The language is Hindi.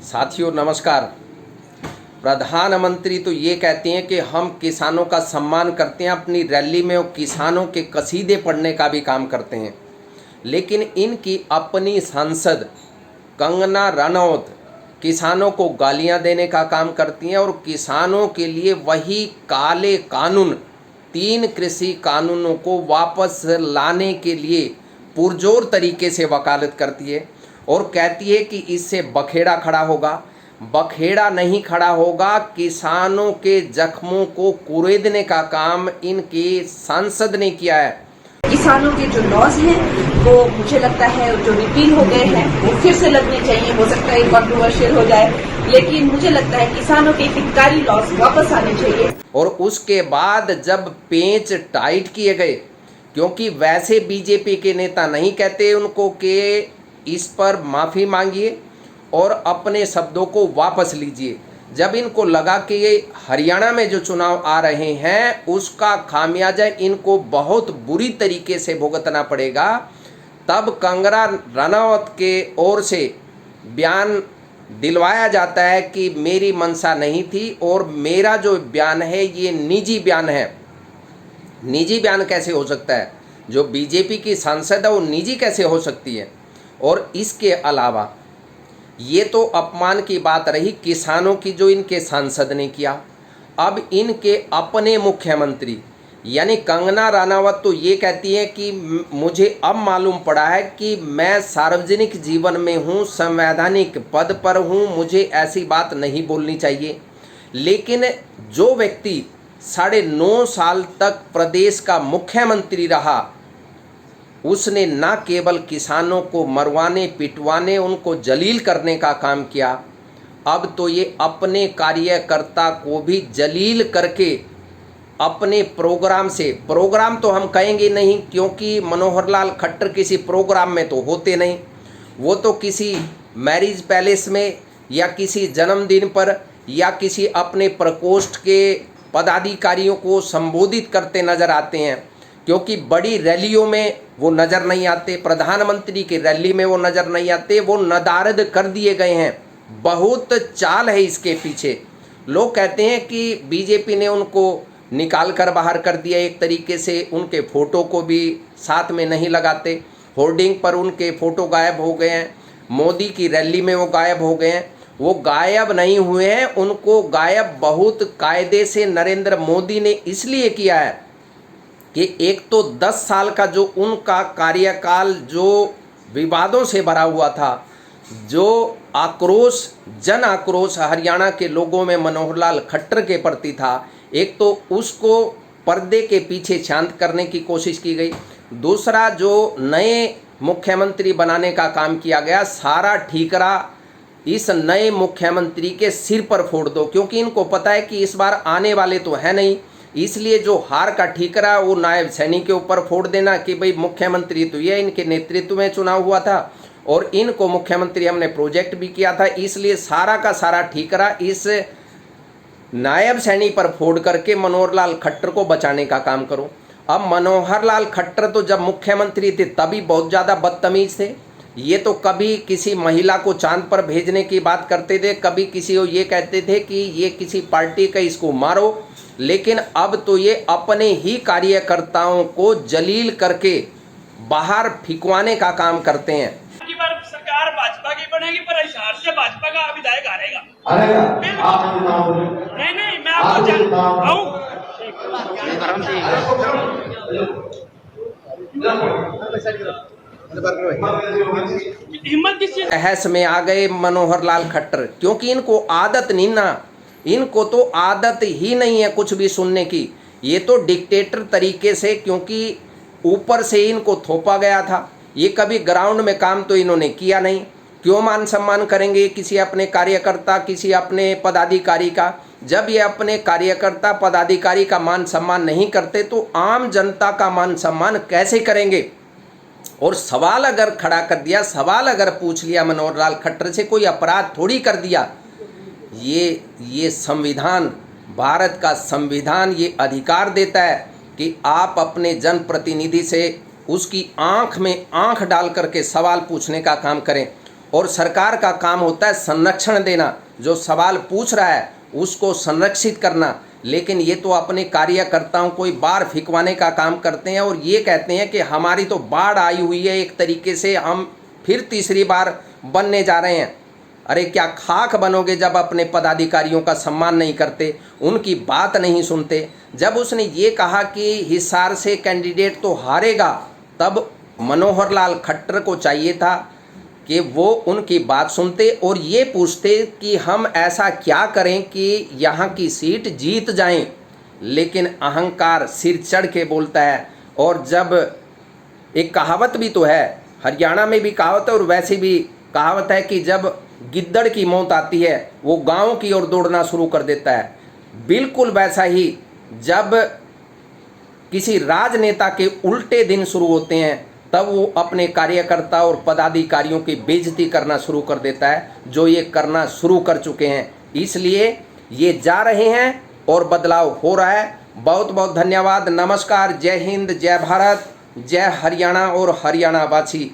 साथियों नमस्कार। प्रधानमंत्री तो ये कहते हैं कि हम किसानों का सम्मान करते हैं, अपनी रैली में वो किसानों के कसीदे पढ़ने का भी काम करते हैं, लेकिन इनकी अपनी सांसद कंगना रनौत किसानों को गालियां देने का काम करती हैं और किसानों के लिए वही काले कानून 3 कृषि कानूनों को वापस लाने के लिए पुरजोर तरीके से वकालत करती है और कहती है कि इससे बखेड़ा खड़ा होगा। बखेड़ा नहीं खड़ा होगा, किसानों के जख्मों को कुरेदने का काम इनके सांसद ने किया है। किसानों के जो लॉज हैं वो मुझे लगता है जो रिपील हो गए हैं वो फिर से लगने चाहिए। हो सकता है कॉन्ट्रोवर्शियल हो जाए, लेकिन मुझे लगता है किसानों के हितकारी लॉज वापस आने चाहिए। और उसके बाद जब पेंच टाइट किए गए, क्योंकि वैसे बीजेपी के नेता नहीं कहते उनको कि इस पर माफ़ी मांगिए और अपने शब्दों को वापस लीजिए। जब इनको लगा कि ये हरियाणा में जो चुनाव आ रहे हैं उसका खामियाजा इनको बहुत बुरी तरीके से भुगतना पड़ेगा, तब कंगना रनौत के ओर से बयान दिलवाया जाता है कि मेरी मंशा नहीं थी और मेरा जो बयान है ये निजी बयान है। निजी बयान कैसे हो सकता है? जो बीजेपी की सांसद है वो निजी कैसे हो सकती है? और इसके अलावा ये तो अपमान की बात रही किसानों की जो इनके सांसद ने किया। अब इनके अपने मुख्यमंत्री यानी कंगना रनावत तो ये कहती है कि मुझे अब मालूम पड़ा है कि मैं सार्वजनिक जीवन में हूँ, संवैधानिक पद पर हूँ, मुझे ऐसी बात नहीं बोलनी चाहिए। लेकिन जो व्यक्ति 9.5 साल तक प्रदेश का मुख्यमंत्री रहा, उसने न केवल किसानों को मरवाने पिटवाने उनको जलील करने का काम किया, अब तो ये अपने कार्यकर्ता को भी जलील करके अपने प्रोग्राम से, प्रोग्राम तो हम कहेंगे नहीं क्योंकि मनोहर लाल खट्टर किसी प्रोग्राम में तो होते नहीं, वो तो किसी मैरिज पैलेस में या किसी जन्मदिन पर या किसी अपने प्रकोष्ठ के पदाधिकारियों को संबोधित करते नजर आते हैं, क्योंकि बड़ी रैलियों में वो नज़र नहीं आते, प्रधानमंत्री की रैली में वो नज़र नहीं आते, वो नदारद कर दिए गए हैं। बहुत चाल है इसके पीछे। लोग कहते हैं कि बीजेपी ने उनको निकाल कर बाहर कर दिया, एक तरीके से उनके फ़ोटो को भी साथ में नहीं लगाते, होर्डिंग पर उनके फ़ोटो गायब हो गए हैं, मोदी की रैली में वो गायब हो गए हैं। वो गायब नहीं हुए हैं, उनको गायब बहुत कायदे से नरेंद्र मोदी ने इसलिए किया है कि एक तो 10 साल का जो उनका कार्यकाल जो विवादों से भरा हुआ था, जो आक्रोश, जन आक्रोश हरियाणा के लोगों में मनोहर लाल खट्टर के प्रति था, एक तो उसको पर्दे के पीछे शांत करने की कोशिश की गई। दूसरा, जो नए मुख्यमंत्री बनाने का काम किया गया, सारा ठीकरा इस नए मुख्यमंत्री के सिर पर फोड़ दो, क्योंकि इनको पता है कि इस बार आने वाले तो है नहीं, इसलिए जो हार का ठीकरा वो नायब सैनी के ऊपर फोड़ देना कि भाई मुख्यमंत्री तो ये इनके नेतृत्व में चुनाव हुआ था और इनको मुख्यमंत्री हमने प्रोजेक्ट भी किया था, इसलिए सारा का सारा ठीकरा इस नायब सैनी पर फोड़ करके मनोहर लाल खट्टर को बचाने का काम करो। अब मनोहर लाल खट्टर तो जब मुख्यमंत्री थे तभी बहुत ज़्यादा बदतमीज थे। ये तो कभी किसी महिला को चांद पर भेजने की बात करते थे, कभी किसी को ये कहते थे कि ये किसी पार्टी का इसको मारो, लेकिन अब तो ये अपने ही कार्यकर्ताओं को जलील करके बाहर फिकवाने का काम करते हैं। की बार सरकार भाजपा की बनेगी पर हिसार से भाजपा का विधायक हारेगा। नहीं मैं आपको हिम्मत किस बहस में आ गए मनोहर लाल खट्टर, क्योंकि इनको आदत नहीं ना, इनको तो आदत ही नहीं है कुछ भी सुनने की। ये तो डिक्टेटर तरीके से, क्योंकि ऊपर से इनको थोपा गया था, ये कभी ग्राउंड में काम तो इन्होंने किया नहीं। क्यों मान सम्मान करेंगे किसी अपने कार्यकर्ता, किसी अपने पदाधिकारी का? जब ये अपने कार्यकर्ता पदाधिकारी का मान सम्मान नहीं करते तो आम जनता का मान सम्मान कैसे करेंगे? और सवाल अगर खड़ा कर दिया, सवाल अगर पूछ लिया मनोहर लाल खट्टर से, कोई अपराध थोड़ी कर दिया। ये संविधान, भारत का संविधान ये अधिकार देता है कि आप अपने जनप्रतिनिधि से उसकी आंख में आंख डाल करके सवाल पूछने का काम करें। और सरकार का काम होता है संरक्षण देना, जो सवाल पूछ रहा है उसको संरक्षित करना। लेकिन ये तो अपने कार्यकर्ताओं को बाहर फिकवाने का काम करते हैं और ये कहते हैं कि हमारी तो बाढ़ आई हुई है, एक तरीके से हम फिर तीसरी बार बनने जा रहे हैं। अरे क्या खाक बनोगे जब अपने पदाधिकारियों का सम्मान नहीं करते, उनकी बात नहीं सुनते। जब उसने ये कहा कि हिसार से कैंडिडेट तो हारेगा, तब मनोहर लाल खट्टर को चाहिए था कि वो उनकी बात सुनते और ये पूछते कि हम ऐसा क्या करें कि यहाँ की सीट जीत जाएं। लेकिन अहंकार सिर चढ़ के बोलता है। और जब एक कहावत भी तो है, हरियाणा में भी कहावत है और वैसे भी कहावत है कि जब गिद्दड़ की मौत आती है वो गांव की ओर दौड़ना शुरू कर देता है। बिल्कुल वैसा ही जब किसी राजनेता के उल्टे दिन शुरू होते हैं तब वो अपने कार्यकर्ता और पदाधिकारियों की बेइज्जती करना शुरू कर देता है, जो ये करना शुरू कर चुके हैं। इसलिए ये जा रहे हैं और बदलाव हो रहा है। बहुत बहुत धन्यवाद। नमस्कार। जय हिंद, जय भारत, जय हरियाणा और हरियाणावासी।